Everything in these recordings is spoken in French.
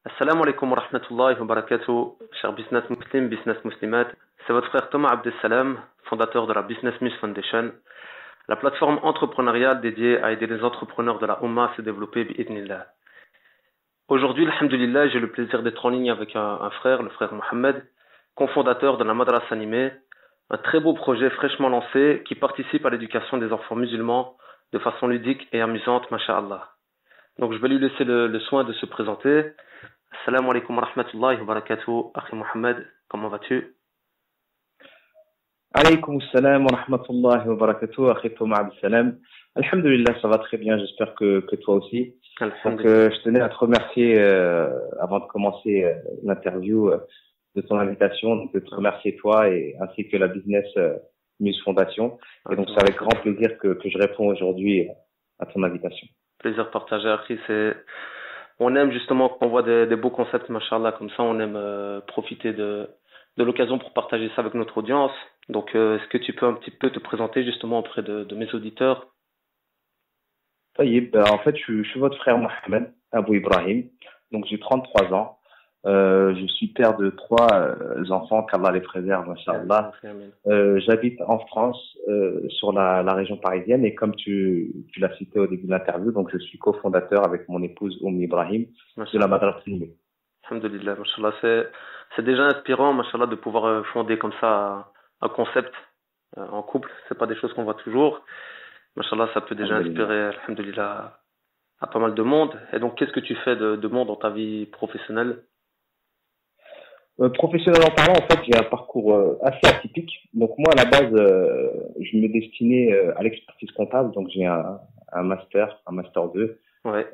Assalamu alaikum wa rahmatullahi wa barakatuh, cher business muslim, business muslimat. C'est votre frère Thomas Abdessalam, fondateur de la Business Muse Foundation, la plateforme entrepreneuriale dédiée à aider les entrepreneurs de la Oumma à se développer bi'idnillah. Aujourd'hui, alhamdulillah, j'ai le plaisir d'être en ligne avec un frère, le frère Mohamed, cofondateur de la Madrasa Animée, un très beau projet fraîchement lancé qui participe à l'éducation des enfants musulmans de façon ludique et amusante, masha'Allah. Donc je vais lui laisser le soin de se présenter. Assalamu alaikum wa rahmatullahi wa barakatuh, Akhi Mohamed, comment vas-tu? Alaykoum salam wa rahmatullahi wa barakatuh, Akhi Thomas Abdessalam. Alhamdulillah, ça va très bien, j'espère que toi aussi. Donc, je tenais à te remercier, avant de commencer l'interview, de ton invitation, donc de te remercier toi et ainsi que la Business Muse Foundation. Et donc, c'est avec grand plaisir que je réponds aujourd'hui à ton invitation. Plaisir partagé, Akhi. On aime justement qu'on voit des beaux concepts, mashallah, comme ça, on aime profiter de l'occasion pour partager ça avec notre audience. Donc, est-ce que tu peux un petit peu te présenter justement auprès de mes auditeurs? En fait, je suis votre frère Mohamed Abou Ibrahim. Donc, j'ai 33 ans. Je suis père de 3 enfants, qu'Allah les préserve, machallah. J'habite en France, sur la région parisienne, et comme tu l'as cité au début de l'interview, donc je suis cofondateur avec mon épouse Ibrahim de la Madrasa Animée. Alhamdulillah, machallah, c'est déjà inspirant, machallah, de pouvoir fonder comme ça un concept en couple. C'est pas des choses qu'on voit toujours. Machallah, ça peut déjà inspirer, alhamdulillah, à pas mal de monde. Et donc, qu'est-ce que tu fais de bon dans ta vie professionnelle? Professionnellement parlant, en fait, j'ai un parcours assez atypique. Donc moi, à la base, je me destinais à l'expertise comptable. Donc j'ai un master 2, ouais.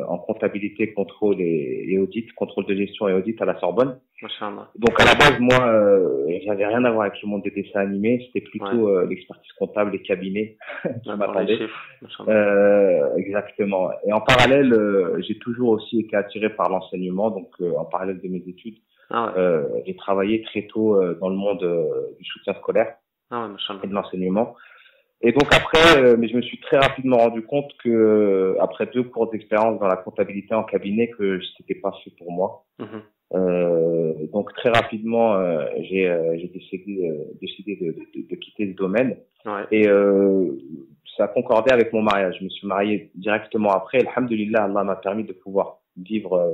En comptabilité, contrôle et audit, contrôle de gestion et audit à la Sorbonne. Machallah. Donc à la base, moi, j'avais rien à voir avec le monde des dessins animés. C'était plutôt l'expertise comptable, les cabinets qui m'attendaient. Exactement. Et en parallèle, j'ai toujours aussi été attiré par l'enseignement. Donc en parallèle de mes études, j'ai travaillé très tôt dans le monde du soutien scolaire et de l'enseignement. Et donc après, mais je me suis très rapidement rendu compte que après 2 cours d'expérience dans la comptabilité en cabinet, que c'était pas fait pour moi. Donc très rapidement, j'ai décidé de quitter le domaine. Et ça a concordé avec mon mariage. Je me suis marié directement après. Alhamdulillah, Allah m'a permis de pouvoir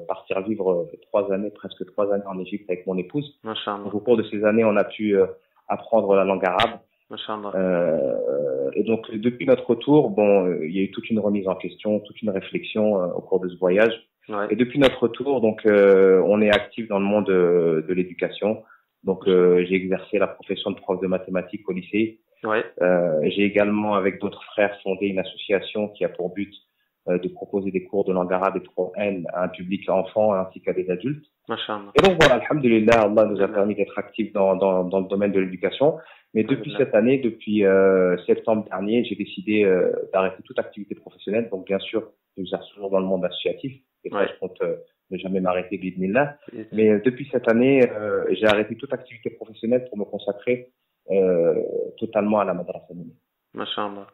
partir vivre 3 années, presque 3 années en Égypte avec mon épouse. Donc, au cours de ces années, on a pu apprendre la langue arabe. Et donc depuis notre retour, il y a eu toute une remise en question, toute une réflexion au cours de ce voyage. Et depuis notre retour, donc on est actif dans le monde de l'éducation. Donc j'ai exercé la profession de prof de mathématiques au lycée. J'ai également, avec d'autres frères, fondé une association qui a pour but de proposer des cours de langue arabe et de Coran à un public enfant ainsi qu'à des adultes. Et donc voilà, alhamdulillah, Allah nous a permis d'être actifs dans le domaine de l'éducation. Mais depuis cette année, depuis septembre dernier, j'ai décidé d'arrêter toute activité professionnelle. Donc bien sûr, j'exerce toujours dans le monde associatif. Et ça, je compte ne jamais m'arrêter, bidnillah. Mais depuis cette année, j'ai arrêté toute activité professionnelle pour me consacrer totalement à la Madrasa Animée. Masha'Allah.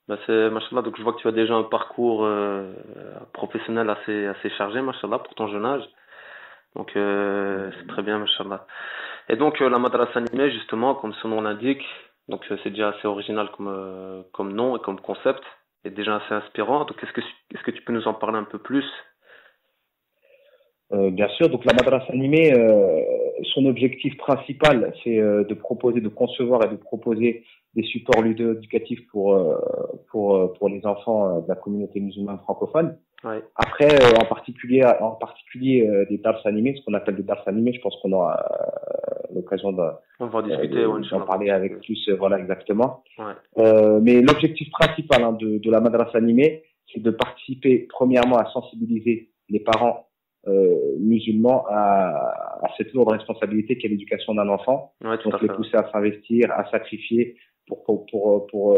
Machallah, donc je vois que tu as déjà un parcours professionnel assez chargé, machallah, pour ton jeune âge. Donc c'est très bien, machallah. Et donc la Madrasa Animée, justement, comme son nom l'indique, donc c'est déjà assez original comme nom et comme concept, et déjà assez inspirant. Donc est-ce que tu peux nous en parler un peu plus? Bien sûr. Donc la Madrasa Animée, son objectif principal, c'est de concevoir et de proposer des supports ludo-éducatifs pour les enfants de la communauté musulmane francophone. Après, en particulier des dars animés, ce qu'on appelle des dars animés, je pense qu'on aura l'occasion on va discuter, d'en parler avec plus, voilà, exactement. Mais l'objectif principal de la Madrasa Animée, c'est de participer premièrement à sensibiliser les parents musulmans à cette lourde responsabilité qu'est l'éducation d'un enfant. Donc les pousser à s'investir, à sacrifier pour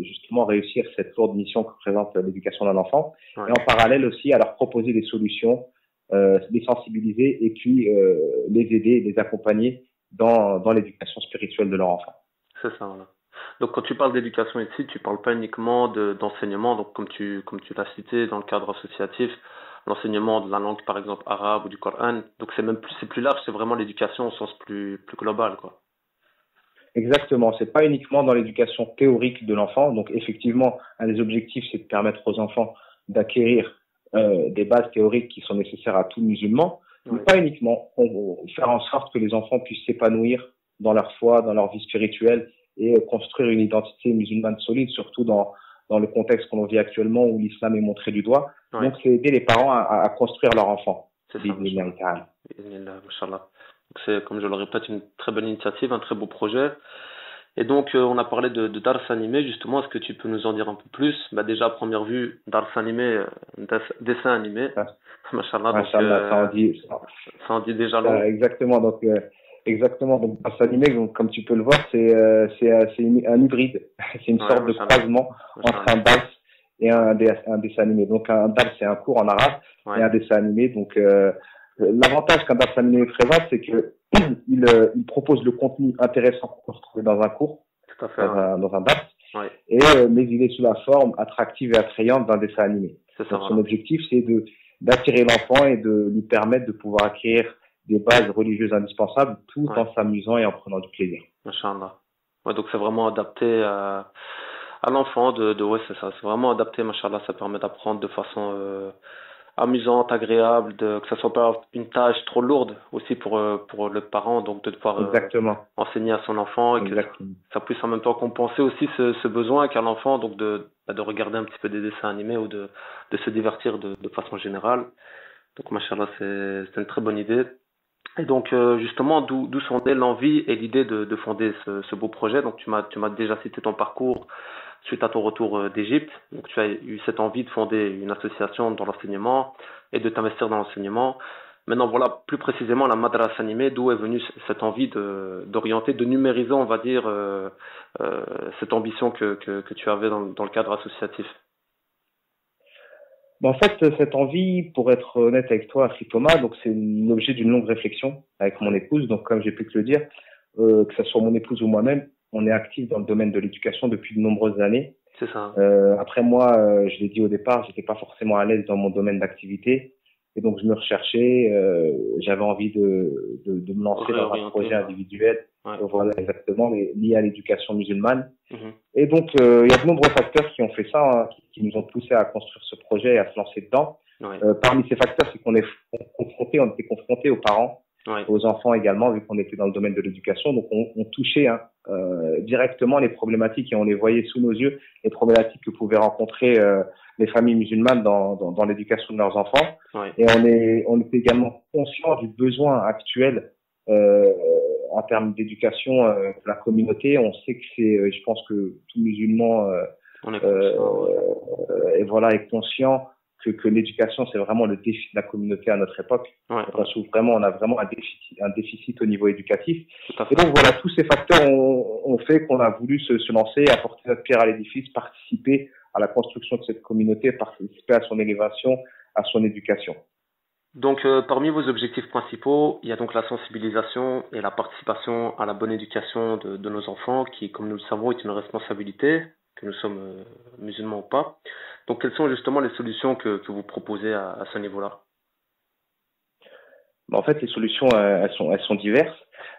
justement réussir cette lourde mission que représente l'éducation d'un enfant. Et en parallèle aussi à leur proposer des solutions, les sensibiliser et puis les aider, les accompagner dans l'éducation spirituelle de leur enfant. C'est ça, voilà. Donc quand tu parles d'éducation ici, tu parles pas uniquement d'enseignement, donc comme tu l'as cité dans le cadre associatif, l'enseignement de la langue, par exemple, arabe ou du Coran. Donc c'est plus large, c'est vraiment l'éducation au sens plus global, quoi. Exactement, c'est pas uniquement dans l'éducation théorique de l'enfant. Donc effectivement, un des objectifs, c'est de permettre aux enfants d'acquérir des bases théoriques qui sont nécessaires à tout musulman, mais pas uniquement. Faire en sorte que les enfants puissent s'épanouir dans leur foi, dans leur vie spirituelle et construire une identité musulmane solide, surtout dans le contexte qu'on vit actuellement où l'islam est montré du doigt. Donc c'est aider les parents à construire leur enfant. C'est ça, Inch'Allah. C'est, comme je le répète, une très bonne initiative, un très beau projet. Et donc, on a parlé de Dars animé, justement. Est-ce que tu peux nous en dire un peu plus? Bah, déjà, à première vue, Dars animé, dessin animé. Machallah, donc, ça en dit déjà long. Exactement. Donc, Dars animé, donc, comme tu peux le voir, c'est un hybride. C'est une sorte de croisement entre un Dars et un dessin animé. Donc, un Dars, c'est un cours en arabe et un dessin animé. Donc, l'avantage qu'un Dars animé présente, c'est que il propose le contenu intéressant qu'on peut retrouver dans un cours, dans un Dars, mais il est sous la forme attractive et attrayante d'un dessin animé. Donc, son objectif, c'est d'attirer l'enfant et de lui permettre de pouvoir acquérir des bases religieuses indispensables tout en s'amusant et en prenant du plaisir. Machallah. Ouais, donc c'est vraiment adapté à l'enfant ouais, c'est ça. C'est vraiment adapté, machallah. Ça permet d'apprendre de façon amusante, agréable, que ça soit pas une tâche trop lourde aussi pour le parent, donc de devoir enseigner à son enfant et que ça puisse en même temps compenser aussi ce besoin qu'a l'enfant, donc de regarder un petit peu des dessins animés ou de se divertir de façon générale. Donc machallah, c'est une très bonne idée. Et donc justement, d'où sont nées l'envie et l'idée de fonder ce beau projet. Donc tu m'as déjà cité ton parcours suite à ton retour d'Égypte. Donc tu as eu cette envie de fonder une association dans l'enseignement et de t'investir dans l'enseignement. Maintenant voilà plus précisément la Madrasa animée, d'où est venue cette envie d'orienter, de numériser, on va dire, cette ambition que tu avais dans le cadre associatif. En fait, cette envie, pour être honnête avec toi, Thomas, donc c'est l'objet d'une longue réflexion avec mon épouse. Donc, comme j'ai pu te le dire, que ce soit mon épouse ou moi-même, on est actifs dans le domaine de l'éducation depuis de nombreuses années. C'est ça. Après moi, je l'ai dit au départ, j'étais pas forcément à l'aise dans mon domaine d'activité, et donc je me recherchais. J'avais envie de me lancer dans un projet individuel. Voilà, exactement, lié à l'éducation musulmane. Et donc, il y a de nombreux facteurs qui ont fait ça, qui nous ont poussé à construire ce projet et à se lancer dedans. Parmi ces facteurs, c'est qu'on était confrontés aux parents, aux enfants également, vu qu'on était dans le domaine de l'éducation. Donc, on touchait directement les problématiques et on les voyait sous nos yeux, les problématiques que pouvaient rencontrer les familles musulmanes dans l'éducation de leurs enfants. Et on était également conscient du besoin actuel en termes d'éducation de la communauté. On sait que je pense que tout musulman est conscient que l'éducation, c'est vraiment le défi de la communauté à notre époque. On a vraiment un déficit au niveau éducatif. Et donc voilà, tous ces facteurs ont fait qu'on a voulu se lancer, apporter notre pierre à l'édifice, participer à la construction de cette communauté, participer à son élévation, à son éducation. Donc, parmi vos objectifs principaux, il y a donc la sensibilisation et la participation à la bonne éducation de nos enfants, qui, comme nous le savons, est une responsabilité, que nous sommes musulmans ou pas. Donc, quelles sont justement les solutions que vous proposez à ce niveau-là? En fait, les solutions, elles sont diverses.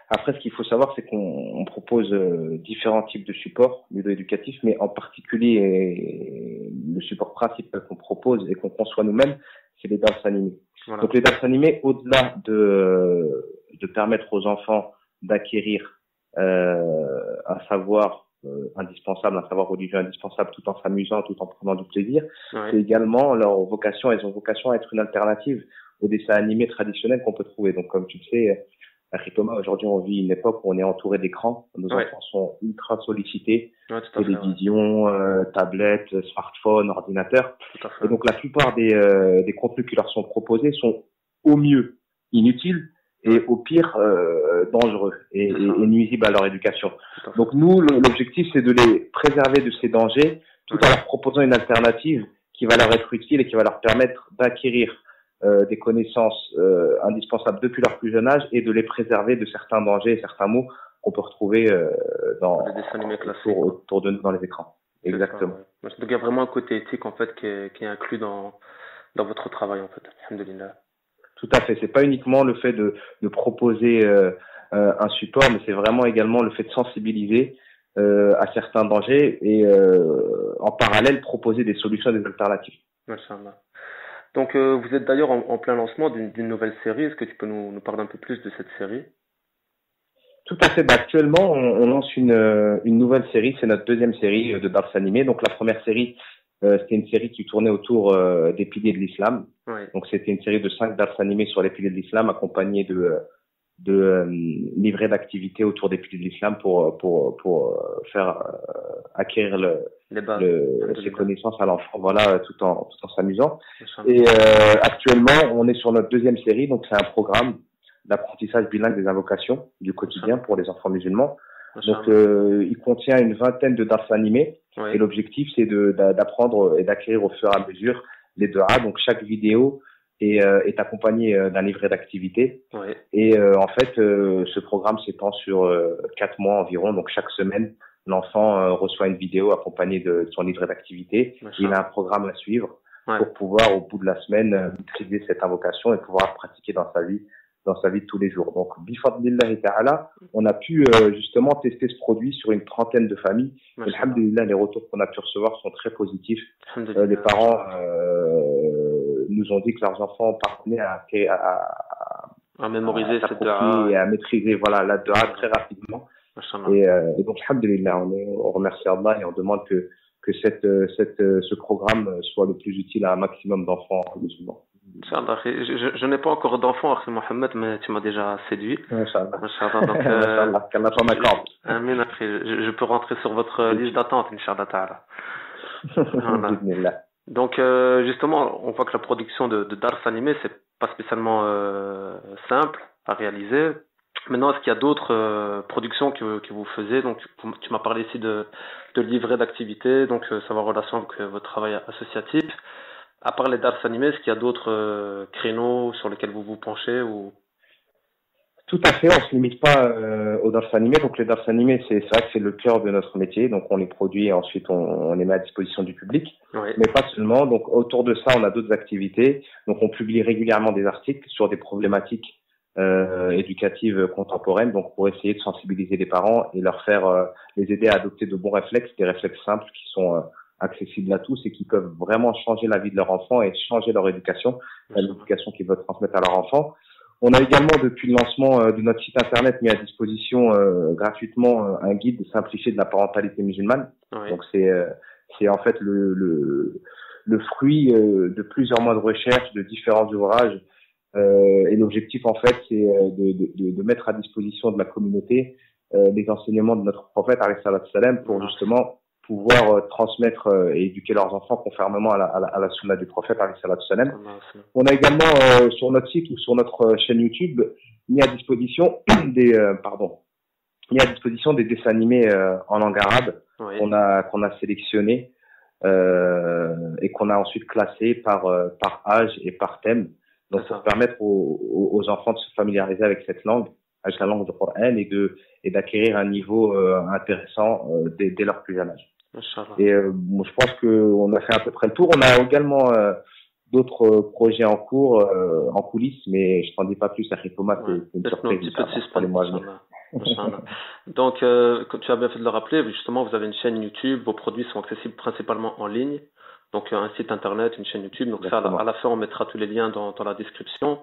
Après, ce qu'il faut savoir, c'est qu'on propose différents types de supports ludo-éducatifs, mais en particulier, le support principal qu'on propose et qu'on conçoit nous-mêmes, c'est les dars animés. Voilà. Donc les dars animés, au-delà de permettre aux enfants d'acquérir un savoir indispensable, un savoir religieux indispensable, tout en s'amusant, tout en prenant du plaisir, c'est également elles ont vocation à être une alternative aux dessins animés traditionnels qu'on peut trouver. Donc comme tu le sais, Thomas, aujourd'hui on vit une époque où on est entouré d'écrans, nos enfants sont ultra sollicités, télévision, tablettes, smartphones, ordinateurs. Et donc la plupart des contenus qui leur sont proposés sont au mieux inutiles et au pire dangereux et nuisibles à leur éducation. Donc nous, l'objectif c'est de les préserver de ces dangers tout en leur proposant une alternative qui va leur être utile et qui va leur permettre d'acquérir des connaissances indispensables depuis leur plus jeune âge et de les préserver de certains dangers et certains mots qu'on peut retrouver autour de nous dans les écrans. Exactement. Donc il y a vraiment un côté éthique en fait qui est inclus dans dans votre travail en fait. Alhamdulillah. Tout à fait. C'est pas uniquement le fait de proposer un support, mais c'est vraiment également le fait de sensibiliser à certains dangers et en parallèle proposer des solutions, des alternatives. Machallah. Donc vous êtes d'ailleurs en plein lancement d'une nouvelle série. Est-ce que tu peux nous parler un peu plus de cette série? Tout à fait. Bah, actuellement, on lance une nouvelle série. C'est notre deuxième série de dars animés. Donc la première série, c'était une série qui tournait autour des piliers de l'islam. Oui. Donc c'était une série de 5 dars animés sur les piliers de l'islam, accompagnés de livrets d'activités autour des piliers de l'islam pour faire acquérir ses connaissances à l'enfant, voilà, tout en s'amusant. Et actuellement, on est sur notre deuxième série, donc c'est un programme d'apprentissage bilingue des invocations du quotidien pour les enfants musulmans. Donc il contient une vingtaine de dars animés. Oui. Et l'objectif, c'est d'apprendre et d'acquérir au fur et à mesure les du'as. Donc chaque vidéo est accompagnée d'un livret d'activité. Oui. Et en fait, ce programme s'étend sur 4 mois environ. Donc chaque semaine, l'enfant reçoit une vidéo accompagnée de son livret d'activité. Il a un programme à suivre pour pouvoir, au bout de la semaine, maîtriser cette invocation et pouvoir pratiquer dans sa vie de tous les jours. Donc, bifadlillahi ta'ala, on a pu justement tester ce produit sur une trentaine de familles. Alhamdulillah, les retours qu'on a pu recevoir sont très positifs. Les parents nous ont dit que leurs enfants parvenaient à mémoriser cette dua et à maîtriser la dua très rapidement. Et donc, alhamdulillah, on remercie Allah et on demande que ce programme soit le plus utile à un maximum d'enfants musulmans. Inch'Allah. Je n'ai pas encore d'enfant, Akhi Mohamed, mais tu m'as déjà séduit. Inch'Allah. Donc, Amin, après, je peux rentrer sur votre liste d'attente, Inch'Allah ta'ala. Voilà. Donc, justement, on voit que la production de dars animés, c'est pas spécialement simple à réaliser. Maintenant, est-ce qu'il y a d'autres productions que vous faisiez? Donc, tu m'as parlé ici de livrets d'activités, donc ça va en relation avec votre travail associatif. À part les dars animés, est-ce qu'il y a d'autres créneaux sur lesquels vous vous penchez ou... Tout à fait, on se limite pas aux dars animés. Donc les dars animés, c'est vrai que c'est le cœur de notre métier. Donc on les produit et ensuite on les met à disposition du public. Oui. Mais pas seulement. Donc autour de ça, on a d'autres activités. Donc on publie régulièrement des articles sur des problématiques éducatives contemporaines. Donc pour essayer de sensibiliser les parents et leur faire les aider à adopter de bons réflexes, des réflexes simples qui sont accessibles à tous et qui peuvent vraiment changer la vie de leur enfant et changer leur éducation, l'éducation qu'ils veulent transmettre à leur enfant. On a également, depuis le lancement de notre site internet, mis à disposition gratuitement un guide simplifié de la parentalité musulmane. Oui. Donc c'est en fait le fruit de plusieurs mois de recherche, de différents ouvrages. Et l'objectif en fait, c'est de mettre à disposition de la communauté les enseignements de notre prophète alayhi salam pour justement pouvoir transmettre et éduquer leurs enfants conformément à la sunna du prophète alayhi salam. On a également sur notre site ou sur notre chaîne YouTube mis à disposition des dessins animés en langue arabe. Oui. qu'on a sélectionnés et qu'on a ensuite classés par âge et par thème. Donc pour permettre aux enfants de se familiariser avec cette langue, avec la langue du Coran et d'acquérir un niveau intéressant dès leur plus jeune âge. Et moi, je pense qu'on a fait à peu près le tour. On a également d'autres projets en cours, en coulisses, mais je t'en dis pas plus. Thomas, c'est une surprise. Pour les mois à venir. Donc, comme tu as bien fait de le rappeler, justement, vous avez une chaîne YouTube. Vos produits sont accessibles principalement en ligne. Donc, un site internet, une chaîne YouTube. Donc, exactement. Ça, à la fin, on mettra tous les liens dans la description.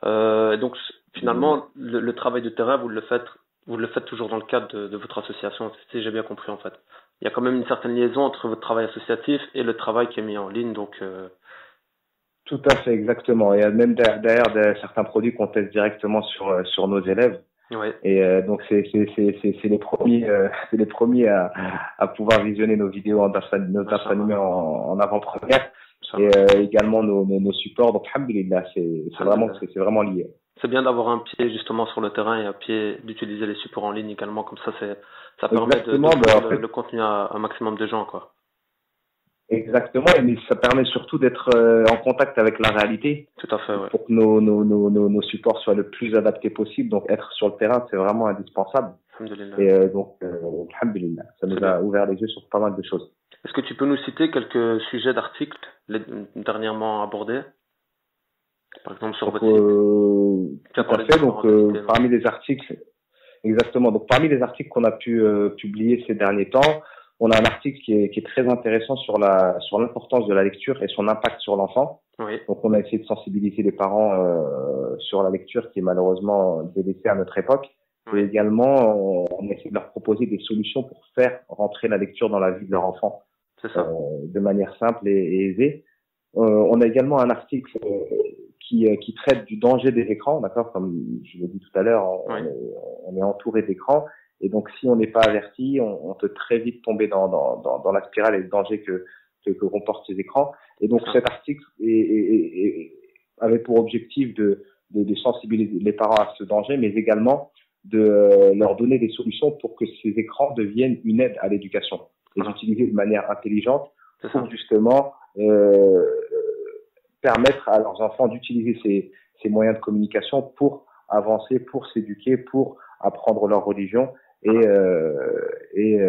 Donc, finalement, le travail de terrain, vous le faites toujours dans le cadre de votre association, si j'ai bien compris, en fait. Il y a quand même une certaine liaison entre votre travail associatif et le travail qui est mis en ligne, donc... Tout à fait, exactement. Il y a même derrière certains produits qu'on teste directement sur nos élèves. Oui. Et donc c'est les premiers à pouvoir visionner nos vidéos nos dars animés en avant-première et également nos supports. Donc alhamdulillah, c'est vraiment lié. C'est bien d'avoir un pied justement sur le terrain et un pied d'utiliser les supports en ligne également, comme ça ça permet de le contenu à un maximum de gens, quoi. Exactement, mais ça permet surtout d'être en contact avec la réalité. Tout à fait, ouais. Pour que nos supports soient le plus adaptés possible. Donc être sur le terrain, c'est vraiment indispensable. Alhamdulillah. Et donc, alhamdulillah, ça nous a ouvert les yeux sur pas mal de choses. Est-ce que tu peux nous citer quelques sujets d'articles dernièrement abordés? Par exemple, sur votre site. Tout à fait. Donc, parmi les articles, exactement. Donc, parmi les articles qu'on a pu publier ces derniers temps, on a un article qui est très intéressant sur l'importance de la lecture et son impact sur l'enfant. Oui. Donc, on a essayé de sensibiliser les parents sur la lecture qui est malheureusement délaissée à notre époque. Oui. Et également, on a essayé de leur proposer des solutions pour faire rentrer la lecture dans la vie de leur enfant. C'est ça. De manière simple et aisée. On a également un article qui traite du danger des écrans, d'accord, comme je l'ai dit tout à l'heure, on est entouré d'écrans, et donc si on n'est pas averti, on peut très vite tomber dans la spirale et le danger que comportent ces écrans. Et donc cet article avait pour objectif de sensibiliser les parents à ce danger, mais également de leur donner des solutions pour que ces écrans deviennent une aide à l'éducation, les utiliser de manière intelligente pour justement permettre à leurs enfants d'utiliser ces moyens de communication pour avancer, pour s'éduquer, pour apprendre leur religion et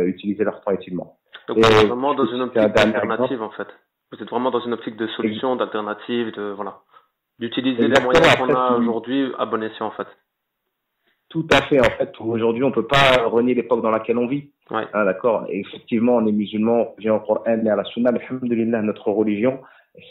utiliser leur temps utilement. Donc vous êtes vraiment dans une optique d'alternative en fait. Vous êtes vraiment dans une optique de solution, d'alternative, d'utiliser les moyens qu'on a aujourd'hui à bon escient en fait. Tout à fait. En fait, aujourd'hui, on peut pas renier l'époque dans laquelle on vit. Ouais. Ah, d'accord. Et effectivement, on est musulman, on vient au Coran et à la Sunna, mais alhamdoulilah, notre religion,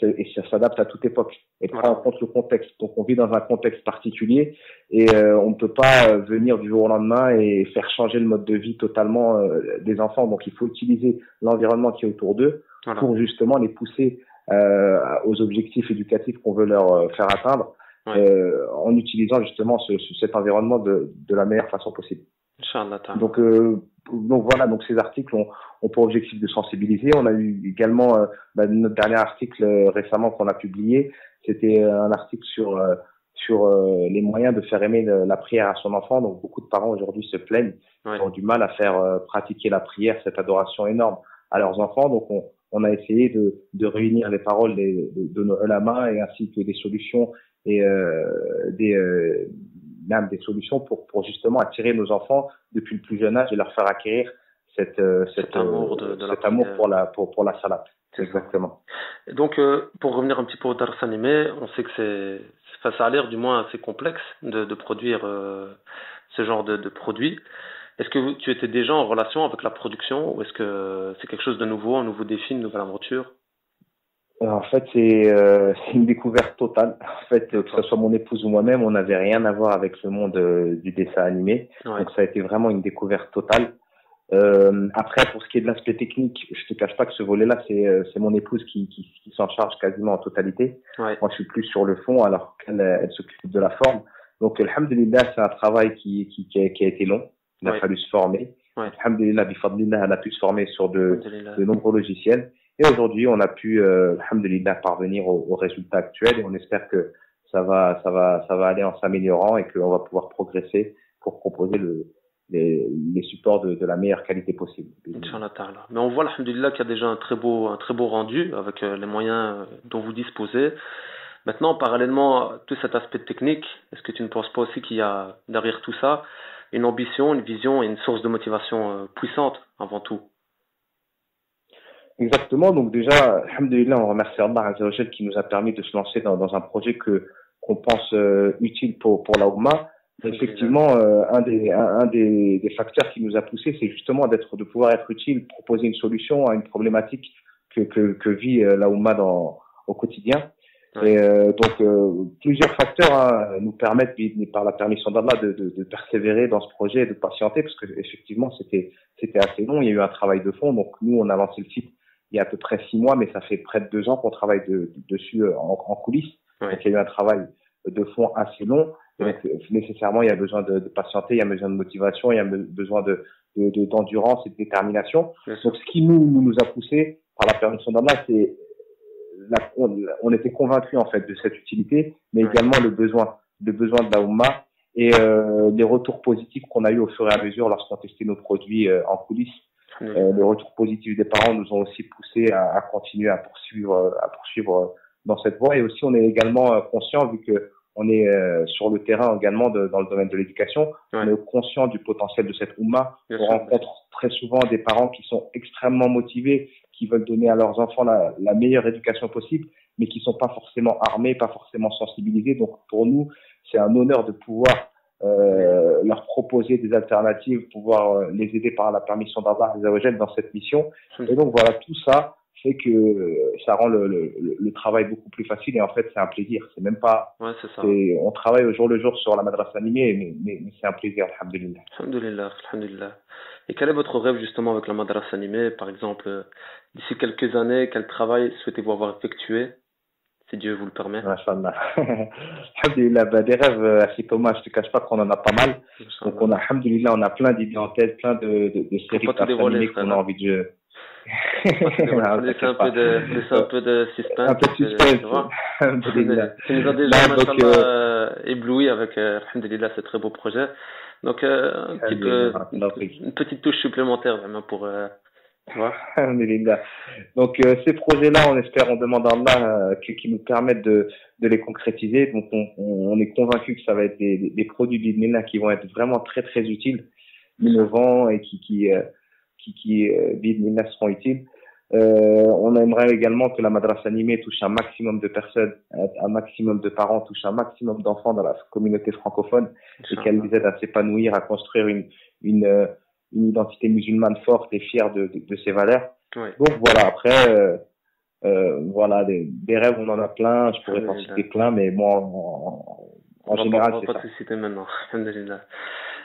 et ça s'adapte à toute époque. Et prend en compte le contexte. Donc, on vit dans un contexte particulier et on ne peut pas venir du jour au lendemain et faire changer le mode de vie totalement des enfants. Donc, il faut utiliser l'environnement qui est autour d'eux pour justement les pousser aux objectifs éducatifs qu'on veut leur faire atteindre. En utilisant justement cet environnement de la meilleure façon possible. Donc voilà, donc ces articles ont pour objectif de sensibiliser. On a eu également notre dernier article récemment qu'on a publié, c'était un article sur les moyens de faire aimer la prière à son enfant. Donc beaucoup de parents aujourd'hui se plaignent, ont du mal à faire pratiquer la prière, cette adoration énorme à leurs enfants. Donc on a essayé de réunir les paroles de nos ulama et ainsi que des solutions et des solutions pour justement attirer nos enfants depuis le plus jeune âge et leur faire acquérir cet amour pour la salat. Exactement. Et donc pour revenir un petit peu au dars animé, on sait que ça a l'air du moins assez complexe de produire ce genre de produit. Est-ce que tu étais déjà en relation avec la production ou est-ce que c'est quelque chose de nouveau, un nouveau défi, une nouvelle aventure? En fait, c'est une découverte totale. En fait, que ce soit mon épouse ou moi-même, on n'avait rien à voir avec le monde du dessin animé. Donc, ça a été vraiment une découverte totale. Après, pour ce qui est de l'aspect technique, je te cache pas que ce volet-là, c'est mon épouse qui s'en charge quasiment en totalité. Moi, je suis plus sur le fond, alors qu'elle s'occupe de la forme. Donc, alhamdulillah, c'est un travail qui a été long. Il a fallu se former. Alhamdulillah, bifadlillah, elle a pu se former sur de nombreux logiciels. Et aujourd'hui, on a pu, alhamdulillah, parvenir au résultat actuel et on espère que ça va aller en s'améliorant et qu'on va pouvoir progresser pour proposer les supports de la meilleure qualité possible. Inch'Allah ta'ala. Mais on voit, alhamdulillah, qu'il y a déjà un très beau rendu avec les moyens dont vous disposez. Maintenant, parallèlement à tout cet aspect technique, est-ce que tu ne penses pas aussi qu'il y a derrière tout ça une ambition, une vision et une source de motivation puissante avant tout? Exactement. Donc déjà, alhamdulillah, on remercie Allah Azza wa Jal qui nous a permis de se lancer dans un projet qu'on pense utile pour la Oumma. Effectivement, un des facteurs qui nous a poussé, c'est justement de pouvoir être utile, proposer une solution à une problématique que vit la Oumma au quotidien. Et donc plusieurs facteurs nous permettent, par la permission d'Allah, de persévérer dans ce projet et de patienter, parce que effectivement c'était assez long. Il y a eu un travail de fond. Donc nous, on a lancé le site il y a à peu près 6 mois, mais ça fait près de 2 ans qu'on travaille dessus en coulisses. Donc il y a eu un travail de fond assez long. Donc nécessairement, il y a besoin de patienter, il y a besoin de motivation, il y a besoin d'endurance et de détermination. Donc ce qui nous a poussé, par la permission d'Allah, c'est on était convaincus en fait de cette utilité, mais également le besoin de la Oumma et les retours positifs qu'on a eu au fur et à mesure lorsqu'on testait nos produits en coulisses. Les retours positifs des parents nous ont aussi poussé à continuer à poursuivre dans cette voie. Et aussi, on est également conscient, vu que on est sur le terrain également dans le domaine de l'éducation, on est conscient du potentiel de cette Oumma. On rencontre très souvent des parents qui sont extrêmement motivés, qui veulent donner à leurs enfants la meilleure éducation possible, mais qui sont pas forcément armés, pas forcément sensibilisés. Donc pour nous, c'est un honneur de pouvoir leur proposer des alternatives, pouvoir les aider par la permission d'Allah dans cette mission. Et donc voilà, tout ça fait que ça rend le travail beaucoup plus facile, et en fait c'est un plaisir. C'est même pas, c'est ça. On travaille au jour le jour sur la madrasa animée, mais c'est un plaisir, alhamdulillah. Alhamdulillah, alhamdulillah. Et quel est votre rêve justement avec la madrasa animée? Par exemple, d'ici quelques années, quel travail souhaitez-vous avoir effectué, si Dieu vous le permet? Masha'Allah. Alhamdulillah, des rêves, Akhi Thomas, je te cache pas qu'on en a pas mal. Donc on a, alhamdulillah, on a plein d'idées en tête, plein de séries animées qu'on a envie de jouer. Laissez un peu de suspense. Un peu de suspense. Tu nous as déjà, machallah, ébloui avec, alhamdulillah, ce très beau projet. Donc, une petite touche supplémentaire, vraiment, pour, Alhamdulillah. Donc ces projets-là, on demande à Allah qui nous permettent de les concrétiser. Donc on est convaincu que ça va être des produits bidnillah qui vont être vraiment très très utiles, innovants, et qui bidnillah seront utiles. On aimerait également que la madrasa animée touche un maximum de personnes, un maximum de parents, touche un maximum d'enfants dans la communauté francophone, et qu'elle les aide à s'épanouir, à construire une identité musulmane forte et fière de ses valeurs. Oui. Donc voilà, après, voilà, des rêves, on en a plein, je pourrais t'en citer plein, mais moi, en général, c'est ça. On va pas te citer maintenant, alhamdulillah.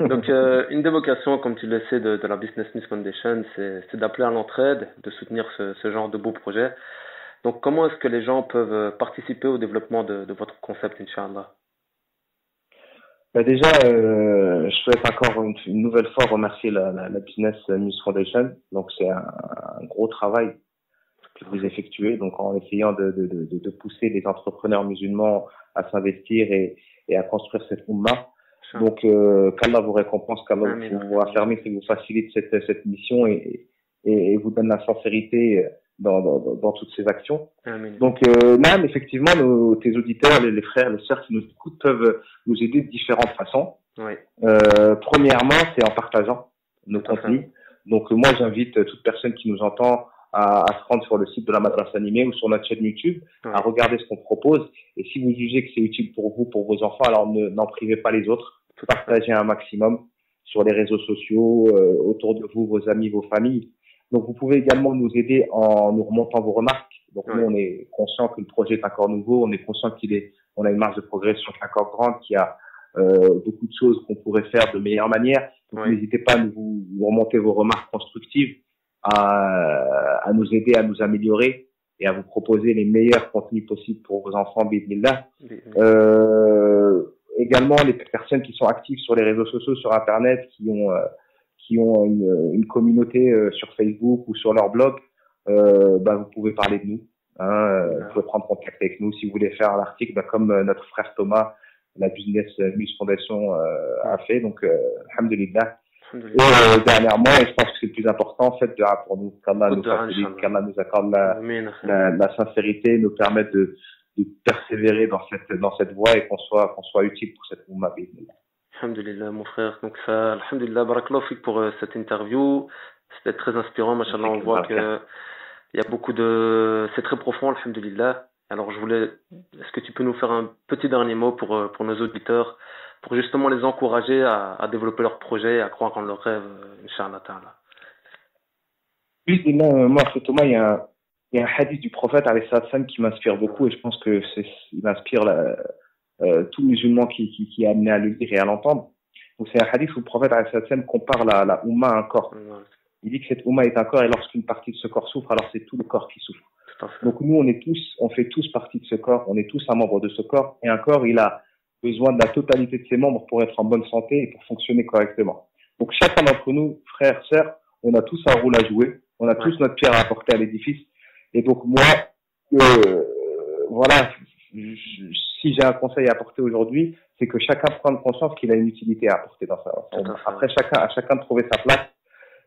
Donc, une des vocations, comme tu le sais, de la Business News Foundation, c'est d'appeler à l'entraide, de soutenir ce genre de beaux projets. Donc, comment est-ce que les gens peuvent participer au développement de votre concept, Inch'Allah? Déjà, je souhaite encore une nouvelle fois remercier la Business News Foundation. Donc, c'est un gros travail que vous effectuez, donc en essayant de pousser les entrepreneurs musulmans à s'investir et à construire cette Ummah. Donc, qu'Allah vous récompense, qu'Allah vous affermisse et vous facilite cette mission et vous donne la sincérité dans toutes ces actions. Amen. Donc, même effectivement, tes auditeurs, les frères, les sœurs qui nous écoutent peuvent nous aider de différentes façons. Oui. Premièrement, c'est en partageant nos contenus. Donc, moi, j'invite toute personne qui nous entend à se rendre sur le site de la madrasa animée ou sur notre chaîne YouTube, à regarder ce qu'on propose. Et si vous jugez que c'est utile pour vous, pour vos enfants, alors n'en privez pas les autres. Partagez un maximum sur les réseaux sociaux, autour de vous, vos amis, vos familles. Donc, vous pouvez également nous aider en nous remontant vos remarques. Donc, nous, on est conscient que le projet est encore nouveau. On est conscient on a une marge de progression qui est encore grande, qu'il y a beaucoup de choses qu'on pourrait faire de meilleure manière. Donc, n'hésitez pas à vous remonter vos remarques constructives, à nous aider à nous améliorer et à vous proposer les meilleurs contenus possibles pour vos enfants, bismillah. Également, les personnes qui sont actives sur les réseaux sociaux, sur Internet, qui ont une communauté sur Facebook ou sur leur blog, vous pouvez parler de nous. Vous pouvez prendre contact avec nous si vous voulez faire un article, comme notre frère Thomas, la Business News Foundation a fait. Donc, alhamdulillah. Et dernièrement, et je pense que c'est le plus important, faites dua pour nous, qu'Allah nous facilite, qu'Allah nous accorde la sincérité, nous permette de persévérer dans cette voie et qu'on soit utile pour cette Ummah. Alhamdulillah, mon frère. Donc ça, alhamdulillah, barakallahu fik pour cette interview. C'était très inspirant, machallah. On voit que il y a beaucoup c'est très profond, alhamdulillah. Alors est-ce que tu peux nous faire un petit dernier mot pour nos auditeurs, pour justement les encourager à développer leur projet, à croire en leurs rêves, Inch'Allah ta'ala. Oui, moi, Thomas, il y a un hadith du prophète alayhi salam qui m'inspire beaucoup, et je pense que il inspire tout musulman qui est amené à le lire et à l'entendre. Donc c'est un hadith où le prophète alayhi salam compare la Ummah à un corps. Il dit que cette Ummah est un corps, et lorsqu'une partie de ce corps souffre, alors c'est tout le corps qui souffre. Donc nous, on fait tous partie de ce corps, on est tous un membre de ce corps, et un corps, il a besoin de la totalité de ses membres pour être en bonne santé et pour fonctionner correctement. Donc chacun d'entre nous, frères, sœurs, on a tous un rôle à jouer, on a tous notre pierre à apporter à l'édifice. Et donc moi, voilà, si j'ai un conseil à apporter aujourd'hui, c'est que chacun prenne conscience qu'il a une utilité à apporter dans sa vie. Après, à chacun de trouver sa place.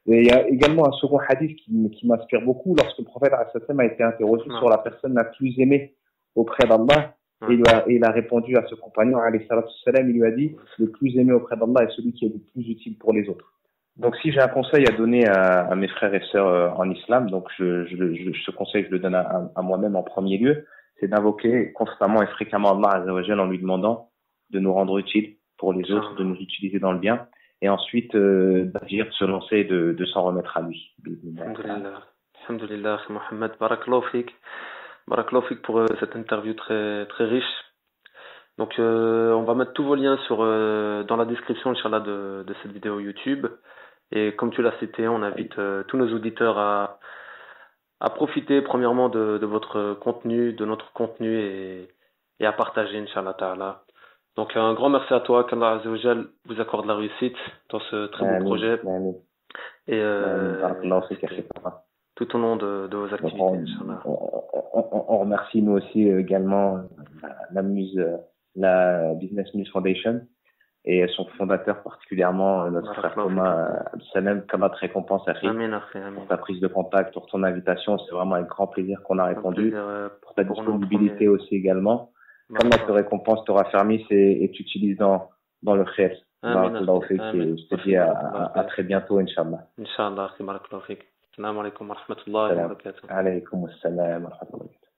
Et il y a également un second hadith qui m'inspire beaucoup. Lorsque le prophète a été interrogé sur la personne la plus aimée auprès d'Allah, et il a répondu à ce compagnon, alayhi salatu salam, il lui a dit, le plus aimé auprès d'Allah est celui qui est le plus utile pour les autres. Donc, si j'ai un conseil à donner à mes frères et sœurs en islam, donc ce conseil, je le donne à moi-même en premier lieu, c'est d'invoquer constamment et fréquemment Allah Azza wa Jal en lui demandant de nous rendre utiles pour les autres, de nous utiliser dans le bien, et ensuite d'agir, de se lancer et de s'en remettre à lui. Alhamdulillah. Alhamdulillah, Mohamed. Barakallahu fik. Barakallahu fik pour cette interview très, très riche. Donc, on va mettre tous vos liens dans la description, Inch'Allah, de cette vidéo YouTube. Et comme tu l'as cité, on invite tous nos auditeurs à profiter premièrement de votre contenu, de notre contenu et à partager, Inch'Allah Ta'ala. Donc un grand merci à toi, qu'Allah Azza wa Jal vous accorde la réussite dans ce très beau projet. Et tout au long de vos activités, Inch'Allah. On remercie nous aussi également la Business Muse Foundation et son fondateur particulièrement, notre frère Thomas Abdessalem, comme notre récompense à pour ta prise de contact, pour ton invitation. C'est vraiment avec grand plaisir qu'on a répondu. Pour ta disponibilité aussi également. Comme notre récompense t'aura fermé et tu utilises dans le khayr. Je te dis à très bientôt, Inch'Allah. Inch'Allah, barakallahu fik. Assalamu alaikum wa rahmatullahi wa barakatuh. Alaykum assalam wa rahmatullahi wa barakatuh.